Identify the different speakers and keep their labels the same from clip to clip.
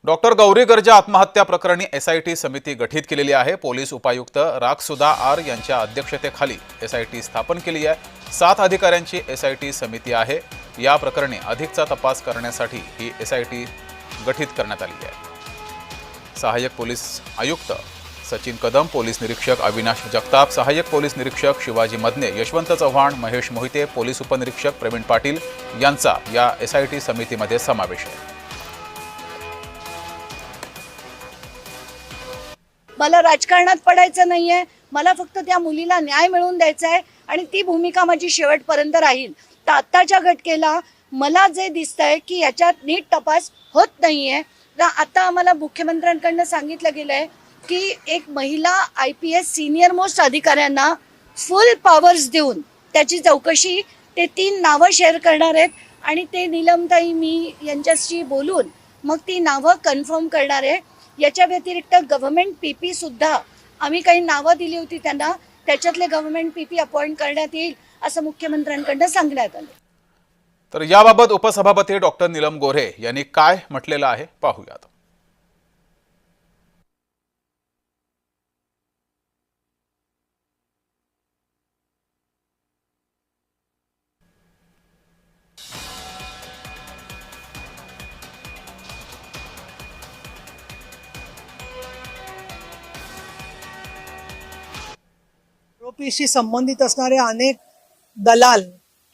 Speaker 1: Doctor Gauri गर्जा आत्महत्या प्रकरणी SIT समिती गठीत केलेली आहे। पोलीस उपायुक्त रागसुधा आर यांच्या अध्यक्षतेखाली एसआयटी स्थापन केली आहे। 7 अधिकाऱ्यांची एसआयटी समिती आहे। या प्रकरणी अधिकचा तपास करण्यासाठी ही एसआयटी गठीत करण्यात आली आहे। सहाय्यक पोलीस आयुक्त सचिन कदम, पोलीस निरीक्षक अविनाश जगताप, सहाय्यक पोलीस निरीक्षक शिवाजी मदने, यशवंत चव्हाण, महेश मोहिते, पोलीस उपनिरीक्षक प्रवीण पाटील यांचा या एसआयटी समितीमध्ये समावेश आहे।
Speaker 2: मला राजकारणात पडायचं नाहीये, मला फक्त त्या मुलीला न्याय मिळवून द्यायचा आहे आणि ती भूमिका माझी शेवटपर्यंत राहील। तर आत्ताच्या घटनेला मला जे दिसतंय की याच्यात नीट तपास होत नाहीये। तर आता आम्हाला मुख्यमंत्र्यांकडून सांगितलं गेलंय की एक महिला IPS सिनियर मोस्ट अधिकाऱ्यांना फुल पॉवर्स देऊन त्याची चौकशी ते 3 नावं शेअर करणार आहेत आणि ते नीलमताई मी यांच्याशी बोलून मग ती नावं कन्फर्म करणार आहे। याच्या व्यतिरिक्त गव्हर्नमेंट PP सुद्धा आम्ही काही नावं दिली होती त्यांना, त्याच्यातले गव्हर्नमेंट PP अपॉइंट करण्यात येईल असं मुख्यमंत्र्यांकडून सांगण्यात आलं।
Speaker 1: तर याबाबत उपसभापती डॉक्टर नीलम गोऱ्हे यांनी काय म्हटलेलं आहे पाहूयात।
Speaker 3: आरोपीशी संबंधित असणारे अनेक दलाल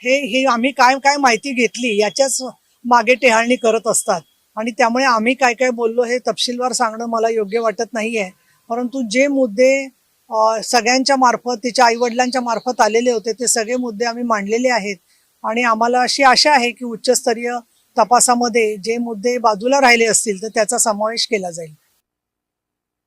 Speaker 3: हे आम्ही काय माहिती घेतली याच्याच मागे टेहाळणी करत असतात आणि त्यामुळे आम्ही काय बोललो हे तपशीलवार सांगणं मला योग्य वाटत नाहीये। परंतु जे मुद्दे सगळ्यांच्या मार्फत तिच्या आईवडिलांच्या मार्फत आलेले होते ते सगळे मुद्दे आम्ही मांडलेले आहेत आणि आम्हाला अशी आशा आहे की उच्चस्तरीय तपासामध्ये जे मुद्दे बाजूला राहिले असतील तर त्याचा समावेश केला जाईल।